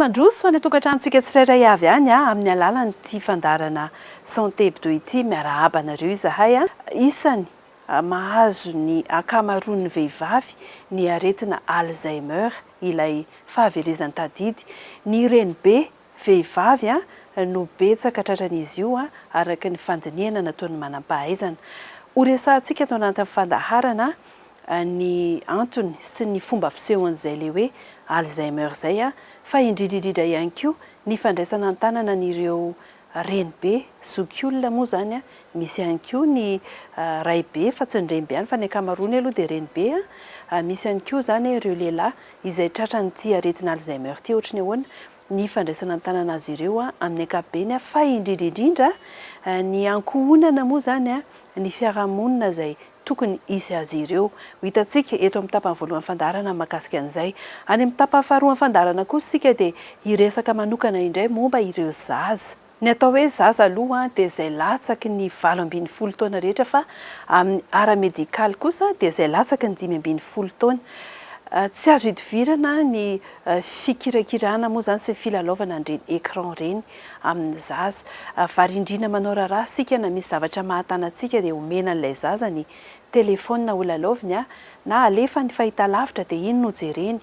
mandroso any tokantranotsika tsirairay avy any amin'ny alalany ity fandarana santé hebdo ity miarahaba anareo izahay isany mahazo ny akamaroan'ny vehivavy ny aretina Alzheimer ilay fahavelezany tadidy ny renibe vehivavy no betsaka tratran'izy io araka ny fandiniana nataony manam-pahaizana horesantsika tao anatin'ny fandaharana ny antony sy ny fomba fisehoan'izay le hoe Alzheimer zay fa indridrindrindra ihany koa ny fandraisana an-tanana n'ireo renibe zokiolona moa zany misy ihany koa ny raibe fa tsy ny renibe ihany fa ny akamaroany aloha dia renibe misy ihany koa zany ireo lehilahy izay tratran'ity aretina Alzheimer ty ohatry ny ahoana ny fandraisana an-tanana azy ireo amin'ny ankapobeny fa indridrindrindra ny ankohonana moa zany ny fiarahamonina zay tokony isy azy ireo hitantsika eto amin'ny tapany voalohany fandarana makasika an'izay any amin'ny tapany faharoa fandarana kosa sika dia hiresaka manokana indray momba ireo zaza ny atao hoe zaza aloha dia izay latsaky ny 8-10 taona rehetra fa amin'ny ara-medikaly kosa dia izay latsaky ny 5-10 taona tsy azo hidivirana ny fikirakirana moa zany sy filalaovana an'ireny écran reny amin'ny zaza varindrina manao raharaha sika na misy zavatra mahatanantsika dia omena an'ilay zaza ny telefona ho lalaoviny na alefa ny fahitalavitra dia iny no jereny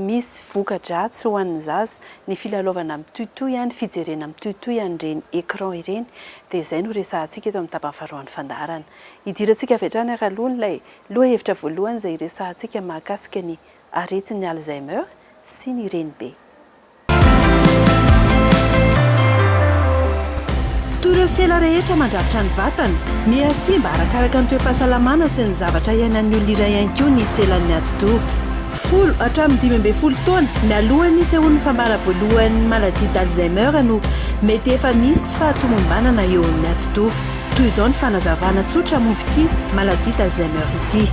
misy voka-dratsy ho an'ny zaza ny filalaovana amin'ny toitoy ny fijerena amin'ny toitoy an'ireny écran ireny dia izay no resahantsika eto amin'ny tapany faharoan'ny fandarana hidirantsika avy hatrany aloha ilay lohahevitra voalohany izay resahantsika mahakasika ny aretin'ny Alzheimer sy ny renibe. Torosela rehetra mandrafitra ny vatana miasimba arakaraka ny toe-pahasalamana sy ny zavatra iainan'ny olona iray ihany koa ny selan'ny ado folo hatramin'ny 15 taona mialohan'ny sehoan'ny fambara voalohany maladie d'Alzheimer no mety efa misy tsy fahatomombanana eo amin'ny atidoha toy izao ny fanazavana tsotra momba ity maladie d'Alzheimer ity.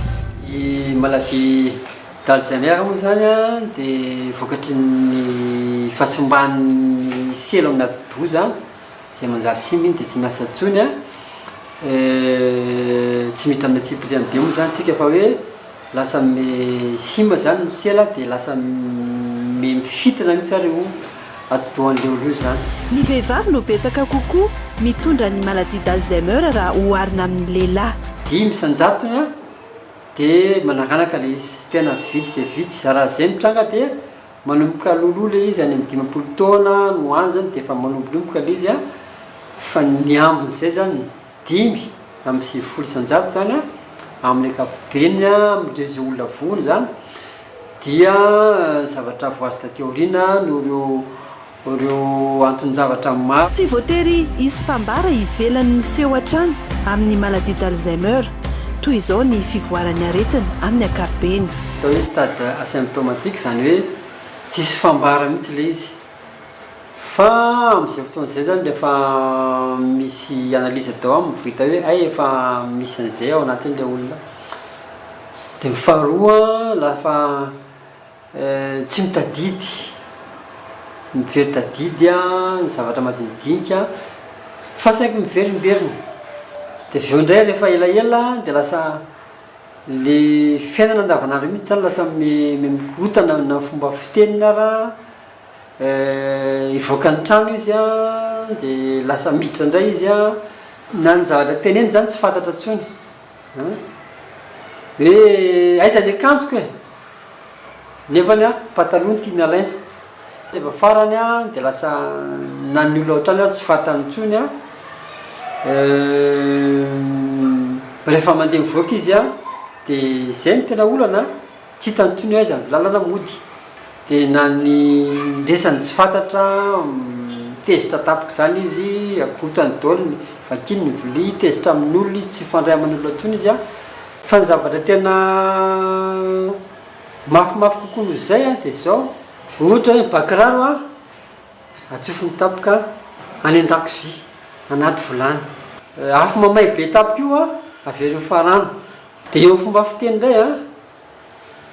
Maladie d'Alzheimer moa zany dia vokatry ny fahasimban'ny selo amin'ny atidoha zany zay manjary simba iny dia tsy miasa tsony tsy miditra amin'ny tsipiriany be moa zany tsika fa hoe lasa simba zany ny sela dia lasa mifitana mihitsy ary ho atidohan'ileo io zany. Ny vehivavy no betsaka kokoa mitondra ny maladie d'Alzheimer raha oharina amin'ny lehilahy. 10 isan-jatony dia manakanaka le izy tena vitsy dia vitsy raha zay mitranga dia manomboka loloha le izy any amin'ny 50 taona no any zany dia efa manombonomboka le izy fa ny ambony zay zany 5 amin'ny 10 isan-jato zany amin'ny ankapobeny amin'ireo zay olona vony zany dia zavatra voazy taty aoriana no ireo antony zavatra maro. Tsy voatery isy fambara ivelan'ny miseho hatrany amin'ny maladie d'Alzheimer toy izao ny fivoaran'ny aretina amin'ny ankapobeny. Atao hoe stade asymptomatique zany hoe tsisy fambara mihitsy le izy fa amin'izay fotoan'izay zany rehefa misy analyse atao aminy vita hoe ay efa misy an'izay ao anatin'ilay olona dia ny faharoa lafa tsy mitadidy mivery tadidy ny zavatra madinidinika fa saingy miverimberina dia avy eo indray rehefa elaela dia lasa le fiainana andavanandro mihitsy zany lasa mikorotana na fomba fitenina raha ivoaka ny trano izy dia lasa miditra indray izy na ny zavatra teneny zany tsy fantatra tsony hoe aiza ny akanjoko nefany pataloha ny tiana alaina rehefa farany dia lasa na ny olona ohatrany tsy fantany tsony rehefa mandeha mivoaka izy dia izay ny tena olana tsy hitany tsony aiza lalana mody dia na ny resany tsy fantatra tezitra tapika zany izy akorotany daoliny vakiny ny vilia tezitra amin'ny olona izy tsy fandray aman'olona tsony izy fa ny zavatra tena mafimafy kokoa noho izay dia zao ohatra hoe bakiraro atsofony tapika any an-dakozia anaty vilany afo mamay be tapika io avereo farano dia eo fomba fiteny indray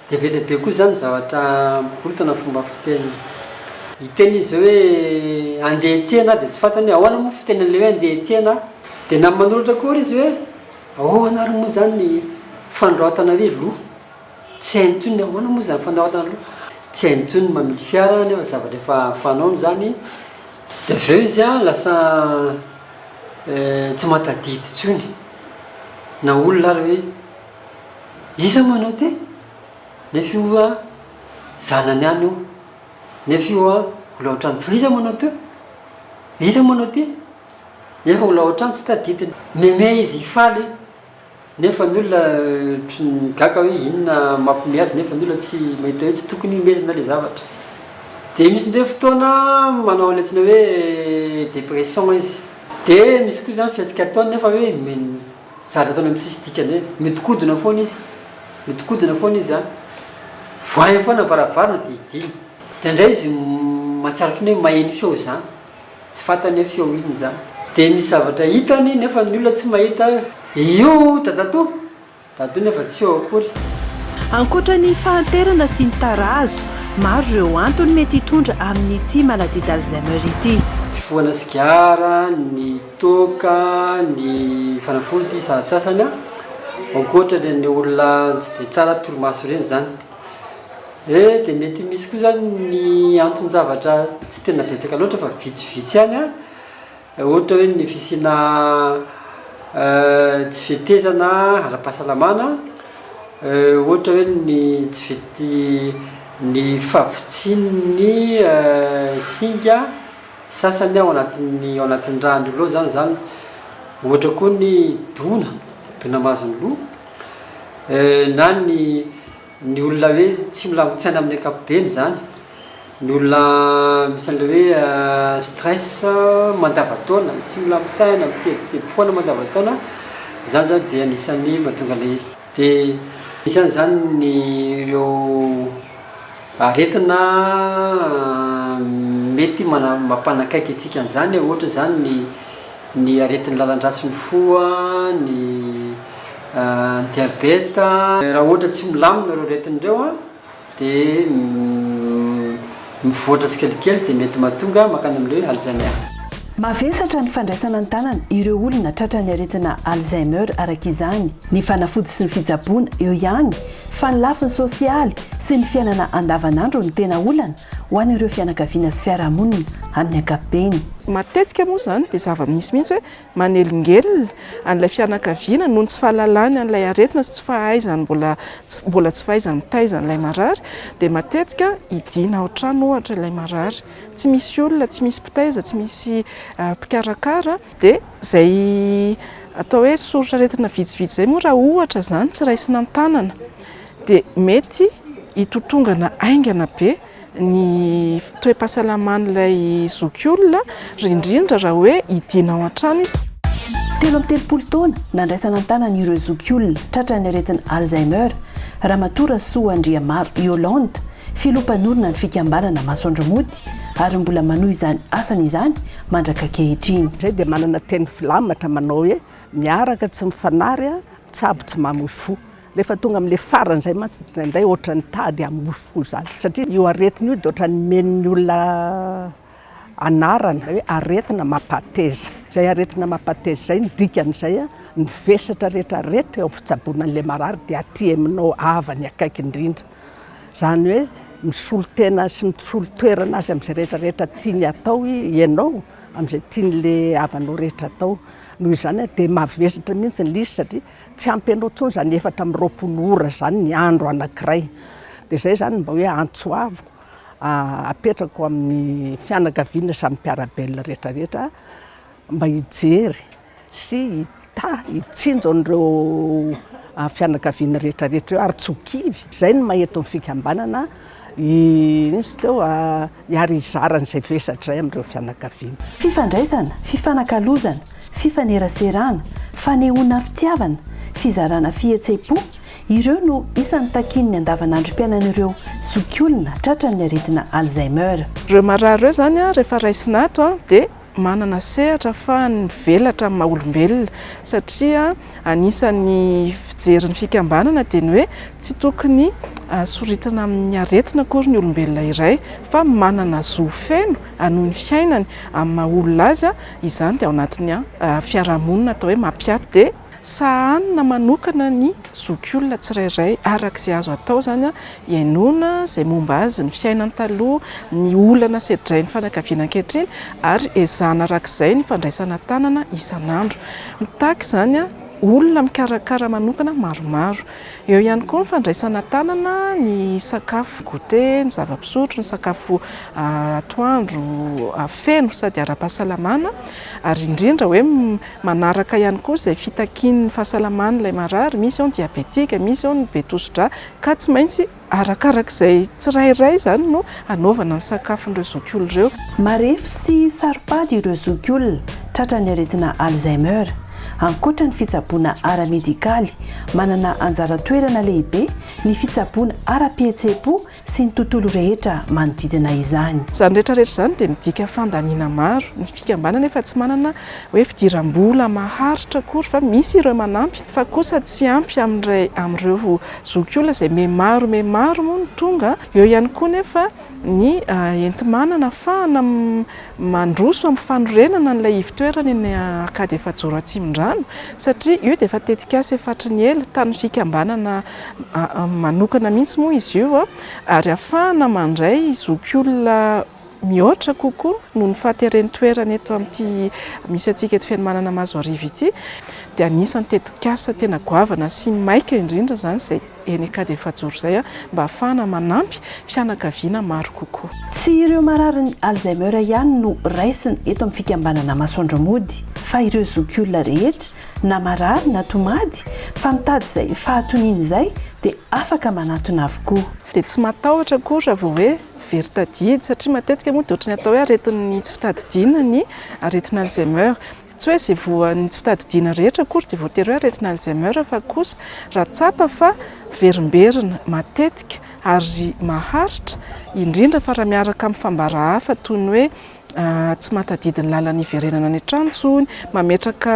dia be dia be koa zany zavatra mikorotana fomba fiteny hiteny izy hoe andeha tsena dia tsy fantany hoe ahoana moa fitenan'le hoe andeha tsena dia na manolotra kory izy hoe ahoana ary moa zany ny fandraotana hoe loha tsy hainy tsony ahoana moa zany fandraotana loha tsy haintsony mamily fiara nefa zavatra efa fanaony zany de aveo izy a lasa tsy matadidy tsony na olona ary hoe iza manao ty nefa io a zanany any io nefa io a ola ohatrany fa iza manao teo iza manao ty efa ola ohatrany tsy tadidiny meme izy ifaly nefa ny olona gaka hoe inona mampime azy nefa ny olona tsy mahita hoe tsy tokony mezina le zavatra de misy ndre fotoana manao anletsina hoe dépression izy de misy koa zany fiatsika ataony nefa hoe sady ataony amitsisy dikany hoe mitokodina foana izy mitokodina foana izy a voainy foana varavarana de idiny de ndray izy mahatsarotry ny hoe maheno feo zany tsy fantany hoe feo iny zany de misy zavatra hitany nefa ny olona tsy mahita io dadato nefa tsy eo akory ankoatra ny fahanterana sy ny tarazo maro ireo antony mety hitondra amin'ity maladie d'Alzheimer ity fifohana sigara ny toka ny fanafody sasatsasany a ankoatra ny olona tsy de tsara torimaso reny zany de mety misy koa zany ny antony zavatra tsy tena betsaka loatra fa vitsivitsy ihany a ohatra hoe ny fisina tsy fetezana ala-pahasalamana ohatra hoe ny tsy fety ny favitsiny singa sasany ao anatin'ny rano loha zany ohatra koa ny dona mazony loha na ny olona hoe tsy milamotsaina amin'ny ankapobeny zany ny olona misy an'le hoe stress mandavataona tsy milamotsaina mitebitebofoana mandavataona zany zany de anisan'ny mahatonga le izy de misy zany ny ireo aretina mety mampanakaiky atsika an'izany ohatra zany ny aretin'ny lalan-drasy ny foa ny diabeta raha ohatra tsy milamina reo aretin'ireo a de mivoatra tsikelikely de mety mahatonga makany amin'le Alzheimer mavesatra ny fandraisana ny tanana ireo olona tratrany aretina Alzheimer araka izany ny fanafody sy ny fitsaboana eo ihany fa ny lafiny sosialy sy ny fiainana andavanandro ny tena olana ho an'ireo fianakaviana sy fiarahamonina amin'ny ankapobeny matetika moa zany de zava-misy mihitsy hoe manelingelina an'ilay fianakaviana noho ny tsy fahalalany an'ilay aretina sy tsy fahaizany mbola tsy fahaizany mitaizana ilay marary de matetika idina ao trano ohatra ilay marary tsy misy olona tsy misy mpitaiza tsy misy mpikarakara de zay atao hoe soritra aretina vitsivitsy zay moa raha ohatra zany tsy raisina ny tanana de mety hitotongana aingana be ny toe-pahasalaman'ilay zokiolona rindrindra raha hoe idina ao an-trano izy 13 taona nandraisana ny tanana ireo zokiolona tratrany aretina Alzheimer Ramatora Soandriamaro Yolande filompanorona ny fikambanana Masoandro Mody ary mbola manohy izany asany izany mandraka kehitriny zay de manana teny filamatra manao hoe miaraka tsy mifanary a tsabo tsy mamoy fo rehefa tonga amin'le farany zay mantsy nday ohatra ny tady amin'ny fo zany satria io aretina io de ohatra ny men'ny olona anarana hoe aretina mampateza zay aretina mampateza zay ny dikan'izay a ny vesatra rehetrarehetra eo fitsaboana an'le marary de aty aminao avany akaiky indrindra zany hoe misolo tena sy misolo toerana azy amin'izay rehetrarehetra tiany atao ianao amin'izay tian'le avanao rehetra atao noho izany de mavesatra mihitsy ny lisy satria tsy ampy anao tsony zany 420 ora zany ny andro anankiray de zay zany mba hoe antsoavo apetrako amin'ny fianakaviana samy mpiarabelona rehetrarehetra mba hijery sy hitsinjo an'ireo fianakaviana rehetrarehetra ary tsokivy zay no maheto amin'ny fikambanana izy teo hiary izaran'izay vesatra zay amin'ireo fianakaviana fifandraisana fifanakalozana fifaneraserana fanehoana fitiavana fizarana fihetsepo ireo no isan'ny takin'ny andavanandro mpiainan'ireo zokiolona tratrany aretina Alzheimer ireo marary ireo zany a rehefa raisinato de manana sehatra fa ny velatra amin'ny maha-olombelona satria anisan'ny fijery ny fikambanana dia ny hoe tsy tokony soritana amin'ny aretina akory ny olombelona iray fa manana zo feno anoho ny fiainany amin'ny maha-olona azy izany dia ao anatin'ny fiarahamonina atao hoe mampiaty dia sahanina manokana ny zokiolona tsirairay arak'izay azo atao zany a iainona izay momba azy ny fiainany taloha ny olana sedray ny fanakaviana ankehitriny ary ezahana arak'izay ny fandraisana tanana isan'andro mitahaka izany a olona mikarakara manokana maromaro eo ihany koa ny fandraisana tanana ny sakafo goûter ny zava-pisotro ny sakafo atoandro feno sady ara-pahasalamana ary indrindra hoe manaraka ihany koa izay fitakian'ny fahasalamana ilay marary misy ao ny diabetika misy ao ny be tosi-dra ka tsy maintsy arakarak'izay tsirairay zany no anaovana ny sakafon'ireo zokiolona ireo. Marefo sy saropady ireo zokiolona tratrany aretina Alzheimer. Ankoatra ny fitsaboana ara-medikaly manana anjara toerana lehibe ny fitsaboana ara-pihetsepo sy ny tontolo rehetra manodidina izany. Izany rehetrarehetra izany dia midika fandaniana maro ny fikambanana efa tsy manana hoe fidiram-bola maharitra akory fa misy ireo manampy fa kosa tsy ampy amin'ireo zokiolona izay maro moa ny tonga eo ihany koa nefa ny enti-manana ahafahana mandroso amin'ny fanorenana n'ilay ivitoerana eny akady efajoro Atsimondrano satria io dia efa tetika asa efatra ny ela tany fikambanana manokana mihitsy moa izy io ary ahafahana mandray zokiolona mihoatra kokoa noho ny fahateren'ny toerana eto amin'ity misy antsika eto fianomanana Mazoarivo ity dia anisan'ny tetikasa tena goavana sy maika indrindra zany izay eny akady efajoro izay mba ahafahana manampy fianakaviana maro kokoa. Tsy ireo marary ny Alzheimer ihany no raisiny eto amin'ny fikambanana Masoandro Mody fa ireo zokiolona rehetra na marary na tomady fa mitady izay fahatoniana izay dia afaka manatona avokoa. Dia tsy matahotra koa raha vao hoe very tadidy satria matetika moa dia ohatrany atao hoe aretin'ny tsy fitadidiana ny aretina Alzheimer. Tsy hoe izay voan'ny tsy fitadidiana rehetra akory dia voatery hoe aretina Alzheimer fa kosa raha tsapa fa verimberina matetika ary maharitra indrindra fa raha miaraka amin'ny fambara hafa toy ny hoe tsy mahatadidy ny lalana iverenana ny an-tranontsony mametraka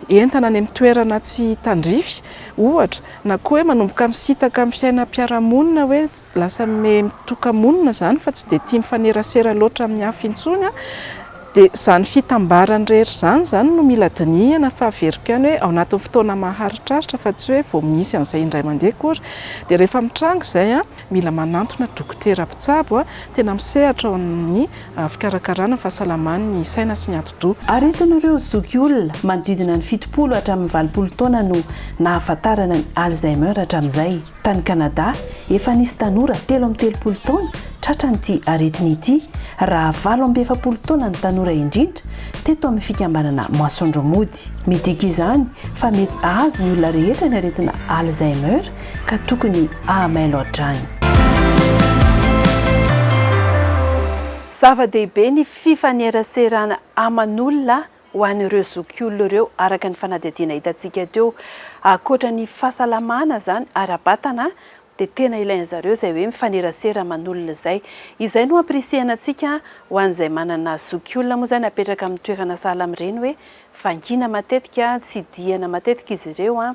entana any amin'ny toerana tsy tandrify ohatra na koa hoe manomboka misitaka amin'ny fiainam-piarahamonina hoe lasa mitoka-monina zany fa tsy dia tia mifanerasera loatra amin'ny hafa intsony dia izany fitambarany rehetra zany no mila dinihana fa averiko ihany hoe ao anatin'ny fotoana maharitraritra fa tsy hoe vao misy an'izay indray mandeha akory dia rehefa mitranga izay mila manantona dokotera mpitsabo tena misehatra ao amin'ny fikarakarana fahasalaman'ny saina sy ny ati-doha. Aretin'ireo zokiolona manodidina ny 70 hatramin'ny 80 taona no nahafantarana ny Alzheimer hatramin'izay. Tany Kanada efa nisy tanora 3 taona tratran'ity aretina ity raha 7 taona ny tanora indrindra teto amin'ny fikambanana Masoandro Mody. Midika izany fa mety azo ny olona rehetra ny aretina Alzheimer ka tokony ahamailo hatrany. Zava-dehibe ny fifaneraserana aman'olona ho an'ireo zokiolona ireo araka ny fanadihadiana hitantsika teo ankoatra ny fahasalamana zany ara-batana dia tena ilain'zareo izay hoe mifanerasera aman'olona izay. Izay no ampirisihana antsika ho an'izay manana zokiolona moa zany apetraka amin'ny toerana sahala amin'ireny hoe vangina matetika tsy diana matetika izy ireo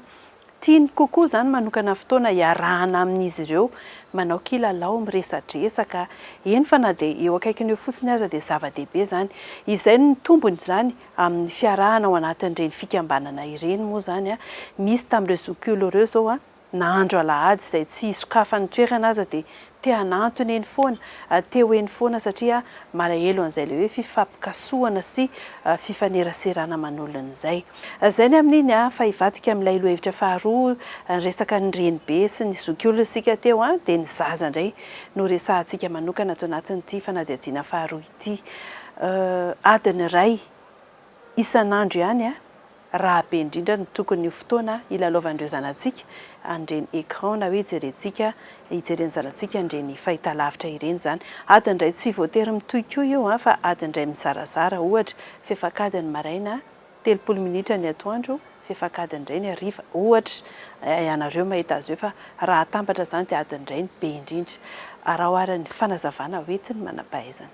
tiany kokoa zany manokana fotoana iarahana amin'izy ireo manao kilalao miresadresaka eny fa na dia eo akaikiny eo fotsiny aza dia zava-dehibe zany. Izay ny tombony zany amin'ny fiarahana ao anatin'ireny fikambanana ireny moa zany misy tamin'ireo zokiolona ireo zao nahandro alahady izay tsy isokafan'ny toerana aza dia te hanantony eny foana teo eny foana satria malahelo an'izay le hoe fifampikasoana sy fifaneraserana aman'olona izay. Izay ny amin'iny fa hivadika amin'ilay lohevitra faharoa resaka ny renibe sy ny zokiolona sika teo dia ny zaza indray no resahantsika manokana ato anatin'ity fanadihadiana faharoa ity. Adiny iray isan'andro ihany raha be indrindra ny tokony fotoana ilalaovan'ireo zanantsika andreny écran na hoe hijereny zanantsika andreny fahitalavitra ireny zany. Adiny iray tsy voatery mitohiko io fa adiny iray mizarazara ohatra fefakadiny maraina 30 minitra ny atoandro fefakadiny iray ny hariva ohatra ianareo mahita azy io fa raha atambatra zany dia adiny iray ny be indrindra arahoaran'ny fanazavana hoentiny manampahaizana.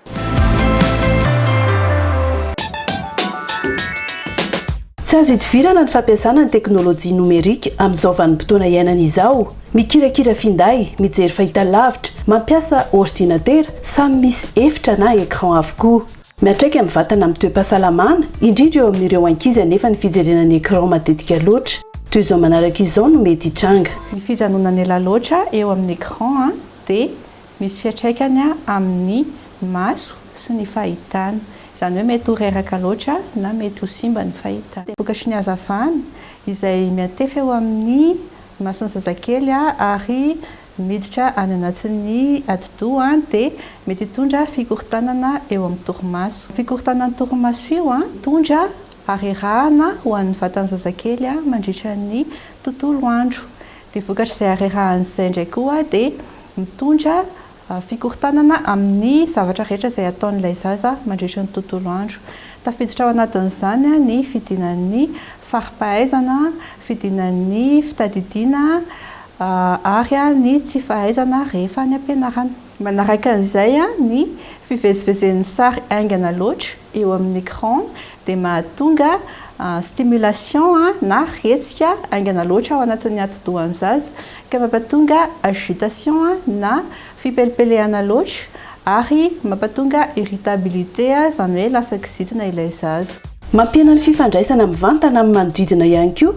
Tsy azo hidivirana ny fampiasana ny teknôlôjia nomerika amin'izao vanim-potoana iainana izao. Mikirakira finday, mijery fahitalavitra, mampiasa ordinatera samy misy efitra na écran avokoa. Miatraika amin'ny vatana amin'ny toe-pahasalamana indrindra eo amin'ireo ankizy anefa ny fijerenany écran matetika loatra. toy izao manaraka izao no mety hitranga. Ny fijanonany ela loatra eo amin'ny écran dia misy fiatraikany amin'ny maso sy ny fahitana. Izany hoe mety ho reraka loatra na mety ho simba ny fahitana. Vokatry ny hazavana izay miantefy eo amin'ny mason'ny zazakely ary miditra any anatin'ny atidoha dia mety hitondra fikorontanana eo amin'ny torimaso. Fikorontanan'ny torimaso io mitondra harerahana ho an'ny vatan'ny zazakely mandritra ny tontolo andro. Dia vokatr'izay harerahana izay indray koa dia mitondra fikorontanana amin'ny zavatra rehetra izay ataon'ilay zaza mandritra ny tontolo andro. Tafiditra ao anatin'izany ny fidinan'ny faripahaizana, fidinan'ny fitadidiana ary ny tsy fahaizana rehefa ny ampianarana. Manaraka an'izay ny fivezivezen'ny sary aingana loatra eo amin'ny écran dia mahatonga stimulation na hetsika aingana loatra ao anatin'ny atidohan'ny zaza ka mampatonga agitation na fipelipelehana loatra ary mampatonga irritabilité izany hoe lasa kizitina ilay zaza. Mampiana ny fifandraisana mivantana amin'ny manodidina ihany koa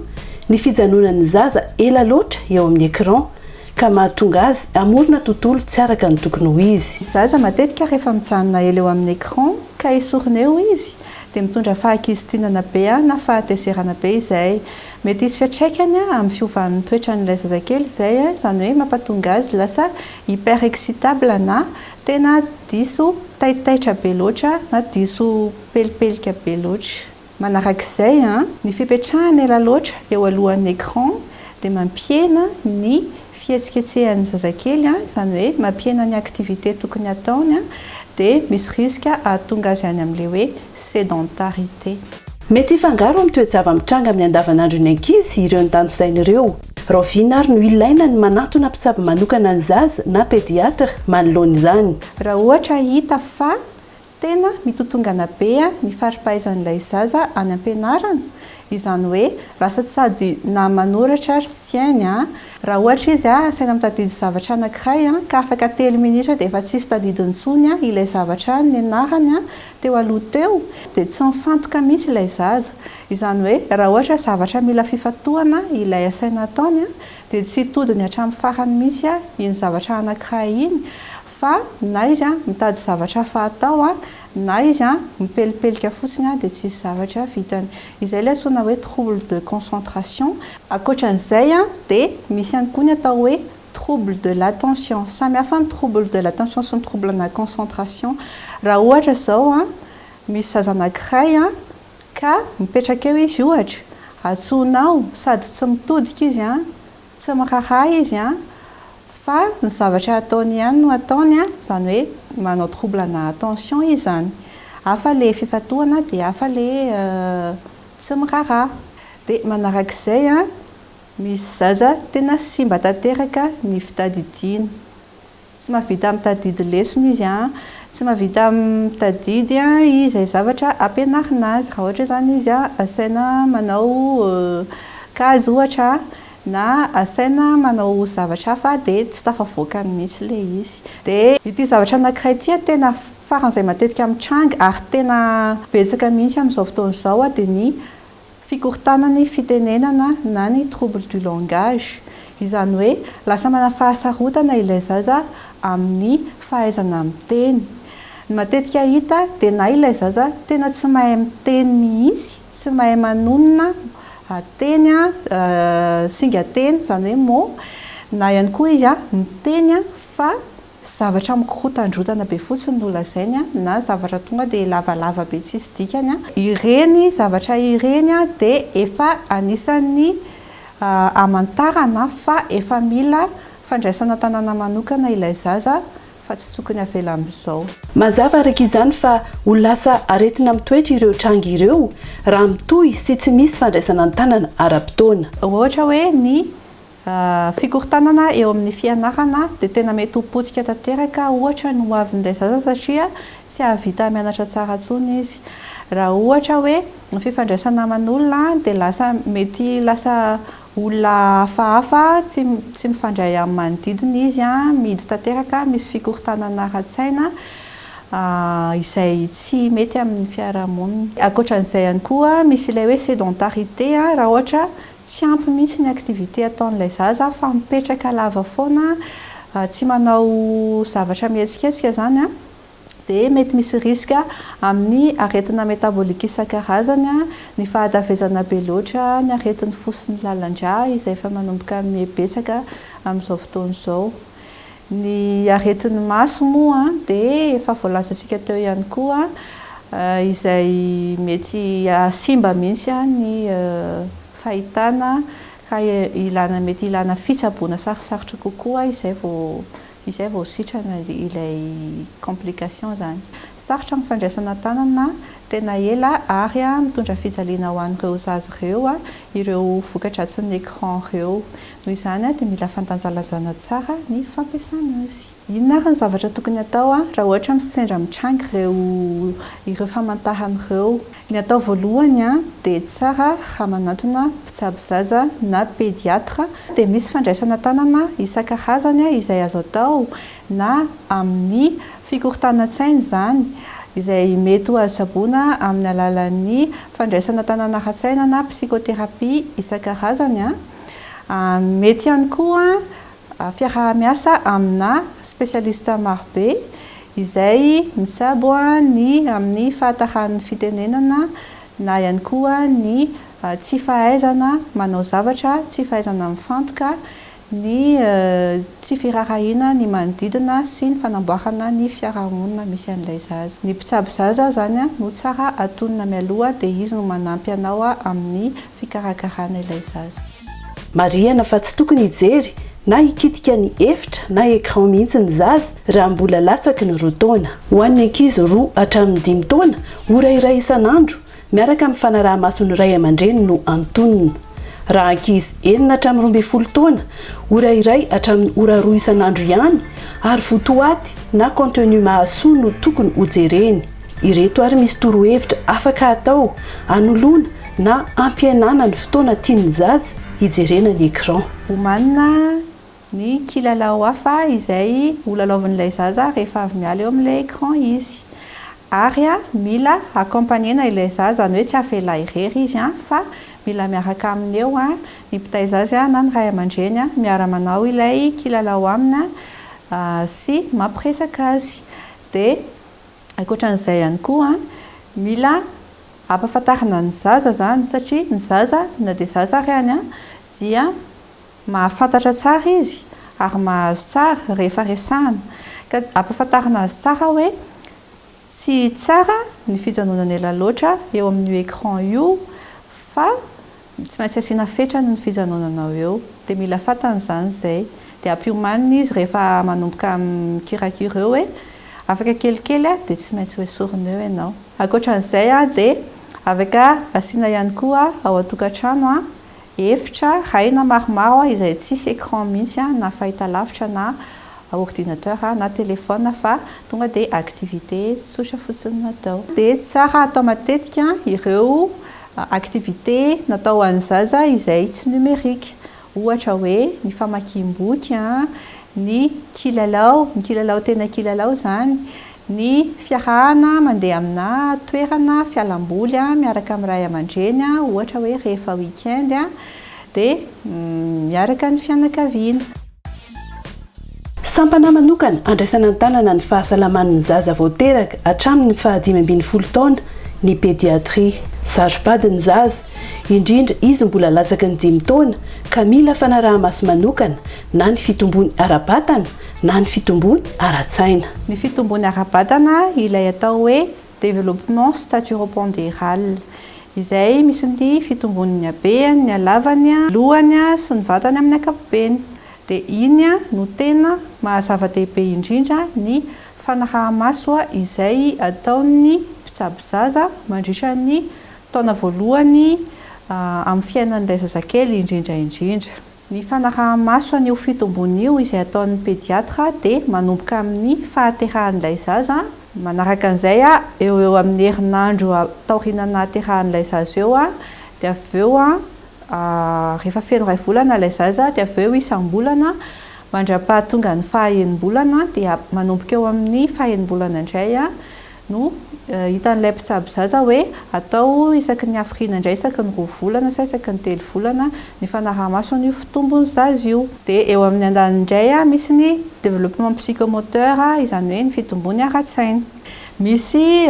ny fijanonan'ny zaza ela loatra eo amin'ny écran ka mahatonga azy amorona tontolo tsy araka ny tokony ho izy. Zaza matetika rehefa mijanona ela eo amin'ny écran ka esorina eo izy dia mitondra fahakizitinana be na fahatezerana be izay. Mety hisy fiatraikany amin'ny fiovan'ny toetran'ilay zazakely izay izany hoe mampatonga azy lasa hyper excitable na tena diso taitaitra be loatra na diso pelipelika be loatra. Manarak'izay ny fipetrahana ela loatra eo alohan'ny écran dia mampiena ny fihetsiketsehan'ny zazakely izany hoe mampiena ny activité tokony ataony dia misy risque ahatonga azy any amin'ilay hoe sédentarité. Mety hifangaro amin'ny toe-java-mitranga amin'ny andavanandro ny ankizy ireo ny tantosain'ireo. Raviana ary no ilaina ny manatona mpitsabo manokana ny zaza na pédiatre manoloana izany. Raha ohatra hita fa tena mitotongana be ny faripahaizan'ilay zaza any ampianarana, izany hoe lasa sady na manoratra ary tsy hainy raha ohatra izy asaina mitadidy zavatra anankiray ka afaka 3 minitra dia efa tsisy tadidiny intsony ilay zavatra ny anarany teo aloha teo dia tsy mifantoka mihitsy ilay zaza. Izany hoe raha ohatra zavatra mila fifatohana ilay asaina ataony dia tsy todiny hatramin'ny farany mihitsy iny zavatra anankiray iny fa na izy mitady zavatra fahatao na izy mipelipelika fotsiny dia tsisy zavatra vitany. Izay ilay antsoina hoe trouble de concentration. Ankoatran'izay dia misy ihany koa ny atao hoe trouble de l'attention. Samy hafa ny trouble de l'attention sy ny trouble de la concentration. Raha ohatra izao misy zaza anankiray ka mipetraka eo izy ohatra antsoinao sady tsy mitodika izy tsy mirahara izy fa ny zavatra ataony ihany no ataony izany hoe manao trouble na attention izy zany. Hafa le fifatohana dia hafa le tsy mirahara. Dia manarak'izay misy zaza tena simba tanteraka ny fitadidiana. Tsy mahavita mitadidy lesona izy tsy mahavita mitadidy izay zavatra ampianarina azy. Raha ohatra zany izy asaina manao kazy ohatra na asaina manao zavatra hafa dia tsy tafavoakany mihitsy le izy. Dia ity zavatra anankiray ity tena faran'izay matetika mitranga ary tena betsaka mihitsy amin'izao fotoana izao dia ny fikorontanany fitenenana na ny trouble du langage. Izany hoe lasa manana fahasarotana ilay zaza amin'ny fahaizana miteny. Matetika hita dia na ilay zaza tena tsy mahay miteny mihitsy, tsy mahay manonona teny singa teny izany hoe mot, na ihany koa izy miteny fa zavatra mikorontandrotana be fotsiny no lazainy na zavatra tonga dia lavalava be tsisy dikany. Ireny zavatra ireny dia efa anisan'ny hamantarana fa efa mila fandraisana tanàna manokana ilay zaza fa tsy tokony avela amin'izao. Mazava araka izany fa ho lasa aretina mitoetra ireo tranga ireo raha mitohy sy tsy misy fandraisana ny tanana ara-potoana. Ohatra hoe ny fikorontanana eo amin'ny fianarana dia tena mety ho potika tanteraka ohatra ny hoavin'ilay zaza satria tsy ahavita mianatra tsara intsony izy. Raha ohatra hoe ny fifandraisana aman'olona dia lasa mety lasa olona hafahafa tsy mifandray amin'ny manodidina izy mihidy tanteraka misy fikorontanana ara-tsaina izay tsy mety amin'ny fiarahamonina. Ankoatran'izay ihany koa misy ilay hoe sédentarité raha ohatra tsy ampy mihitsy ny activité ataon'ilay zaza fa mipetraka lava foana tsy manao zavatra mihetsiketsiky zany a dia mety misy risque amin'ny aretina métabolique isan-karazany ny fahadavezana be loatra ny aretin'ny fosiny lalan-dra izay efa manomboka mibetsaka amin'izao fotoana izao. Ny aretin'ny maso moa dia efa voalazantsika teo ihany koa izay mety simba mihitsy ny fahitana ka mety ilana fitsaboana sarosarotra kokoa izay vao sitrana ilay complication zany. Sarotra ny fandraisana tanana tena ela ary mitondra fijaliana ho an'ireo zaza ireo vokadratsiny écran ireo. Noho izany dia mila fandanjalanjana tsara ny fampiasana azy. Inona ary ny zavatra tokony atao raha ohatra sendra mitrangy ireo famantarana ireo? Ny atao voalohany dia tsara raha manantona mpitsabo zaza na pédiatre dia misy fandraisana tanana isan-karazany izay azo atao na amin'ny fikorontanan-tsaina zany izay mety ho azo saboana amin'ny alalan'ny fandraisana tanana ara-tsaina na psychothérapie isan-karazany. Mety ihany koa fiarah-miasa amina spécialiste marobe izay mitsabo amin'ny fahataran'ny fitenenana na ihany koa ny tsy fahaizana manao zavatra, tsy fahaizana mifantoka, ny tsy firarahina ny manodidina sy ny fanamboarana ny fiarahamonina misy an'ilay zaza. Ny mpitsabo zaza zany no tsara atonina mialoha dia izy no manampy anao amin'ny fikarakarana ilay zaza. Marihana fa tsy tokony hijery na hikitika ny efitra na écran mihitsy ny zaza raha mbola latsaky ny 2 taona. Ho an'ny ankizy 2 hatramin'ny 5 taona, ora iray isan'andro miaraka amin'ny fanaraha-mason'ny ray aman-dreny no antonina. Raha ankizy 9 hatramin'ny 12 taona, ora iray hatramin'ny ora 2 isan'andro ihany ary fotoaty na contenu mahasoa no tokony hojereny. Ireto ary misy torohevitra afaka atao anoloana na ampihenana ny fotoana tiany zaza hijerena ny écran. Omanina ny kilalao hafa izay holalaovan'ilay zaza rehefa avy miala eo amin'ilay écran izy. Ary mila accompagnena ilay zaza, zany hoe tsy avela irery izy fa mila miaraka aminy eo ny mpitay zaza na ny ray aman-dreny miara-manao ilay kilalao aminy sy mampiresaka azy. Dia ankoatran'izay ihany koa mila ampahafantarina ny zaza zany satria ny zaza na dia zaza ary any dia mahafantatra tsara izy ary mahazo tsara rehefa resahana. Ka ampahafantarina azy tsara hoe tsy tsara ny fijanonana ela loatra eo amin'ny écran io fa tsy maintsy asiana fetrany ny fijanonana eo. Dia mila fantany zany izay. Dia ampiomanina izy rehefa manomboka mikirakira eo hoe afaka kelikely dia tsy maintsy hoe sorona eo ianao. Ankoatran'izay dia afaka asiana ihany koa ao an-tokantrano efitra raina maromaro izay tsisy écran mihitsy na fahitalavitra na ordinateur na téléphone fa tonga dia activité tsotra fotsiny natao. Dia tsara atao matetika ireo activité natao ho an'ny zaza izay tsy numérique. Ohatra hoe ny famakiam-boky, ny kilalao tena kilalao zany, ny fiarahana mandeha amina toerana fialamboly miaraka amin'ny ray aman-dreny ohatra hoe rehefa weekend dia miaraka ny fianakaviana. Sampana manokana andraisana an-tanana ny fahasalaman'ny zaza vao teraka hatramin'ny 15 taona ny pédiatrie. Zaro-bady ny zaza indrindra izy mbola latsaka ny 5 taona ka mila fanaraha-maso manokana na ny fitombony ara-batana na ny fitombony ara-tsaina. Ny fitombony ara-batana ilay atao hoe développement staturo-pondéral izay misy ny fitombony ny habeny, ny halavany, lohany sy ny vatany amin'ny ankapobeny. Dia iny no tena mahazava-dehibe indrindra ny fanaraha-maso izay ataon'ny mpitsabo zaza mandritra ny taona voalohany amin'ny fiainan'ilay zazakely indrindra. Ny fanaraha-maso an'io fitombony io izay ataon'ny pédiatre dia manomboka amin'ny fahaterahan'ilay zaza. Manaraka an'izay eo amin'ny herinandro taoriana aterahan'ilay zaza eo dia avy eo rehefa feno 2 volana ilay zaza dia avy eo isam-bolana mandra-pahatonga ny faha-enimbolana dia manomboka eo amin'ny faha-enimbolana indray no hitan'ilay mpitsabo zaza hoe atao isaky ny afrina indray isaky ny 2 volana sa isaky ny 3 volana ny fanaraha-maso ny fitombony zaza io. Dia eo amin'ny andaniny indray misy ny développement psychomoteur izany hoe ny fitombony ara-tsaina. Misy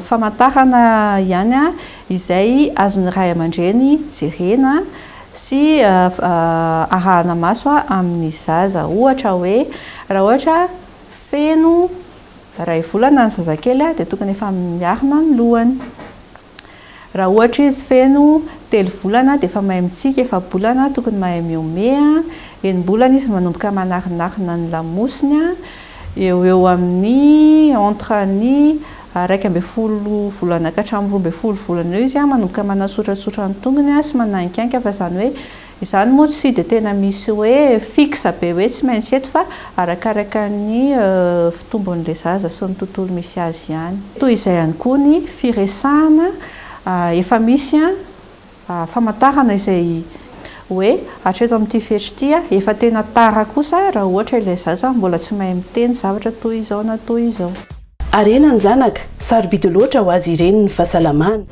famantarana ihany izay azon'ny ray aman-dreny jerena sy arahana maso amin'ny zaza. Ohatra hoe raha ohatra feno 2 volana ny zazakely dia tokony efa miarina ny lohany. Raha ohatra izy feno 3 volana dia efa mahay mitsika, 4 bolana tokony mahay miome, 9 bolana izy manomboka manarinarina ny lamosiny, eo amin'ny entre ny 12 volana ka hatramin'ny 12 volana eo izy manomboka manasotratsotra ny tongony sy manankianka. Fa izany hoe izany moa tsy dia tena misy hoe fixe be hoe tsy maintsy eto fa arakaraka ny fitombon'ilay zaza sy ny tontolo misy azy ihany. Toy izay ihany koa ny firesahana, efa misy famantarana izay hoe hatreto amin'ity fetry ity efa tena tara kosa raha ohatra ilay zaza mbola tsy mahay miteny zavatra toy izao na toy izao. Arena ny zanaka, sarobidy loatra ho azy ireny ny fahasalamana.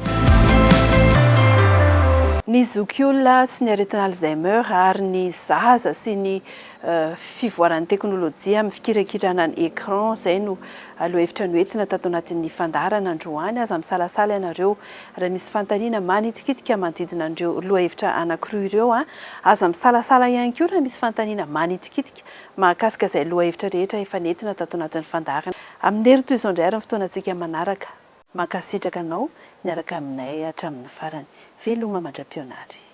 Ny zoky olona sy ny aretina Alzheimer ary ny zaza sy ny fivoaran'ny teknôlôjia amin'ny fikirakirana ny écran, izay no aloha-hevitra noentina tato anatin'ny fandarana androany. Aza misalasala ianareo raha misy fantaniana manitikitika manodidina andreo aloha-hevitra anankiroa ireo. Aza misalasala ihany koa raha misy fantaniana manitikitika mahakasika izay aloha-hevitra rehetra efa nentina tato anatin'ny fandarana. Amin'ny hery toy izao indray ary ny fotoanantsika manaraka, mankasitraka anao miaraka aminay hatramin'ny farany. Veloma mandra-pionary.